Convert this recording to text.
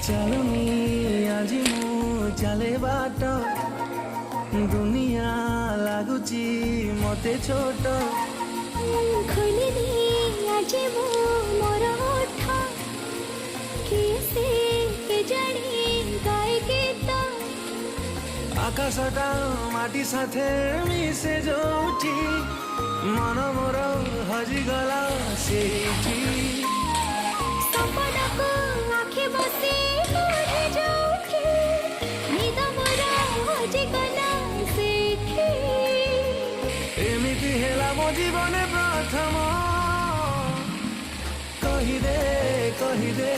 ଚାଲୁନି ଆଜି ମୁଁ ଚାଲେ ବାଟ ଦୁନିଆ ଲାଗୁଛି ମତେ ଛୋଟ ଖୋଲିଲି ଆଜି ମୁଁ ମୋର ଓଠ କିଏ ସେ କେଜାଣି ଗାଏ ଗୀତ ଆକାଶଟା ମାଟି ସାଥେ ମିଶେ ଯୋଉଠି ମନ ମୋର ହଜିଗଲା ସେଇଠି ସପନକୁ ଆଖି ବସି ପଢ଼େ ଯୋଉଠି ନିଦ ମୋର ହଜିଗଲା ସେଇଠି ଏମିତି ହେଲା ମୋ ଜୀବନେ ପ୍ରଥମ କହିଦେ କହିଦେ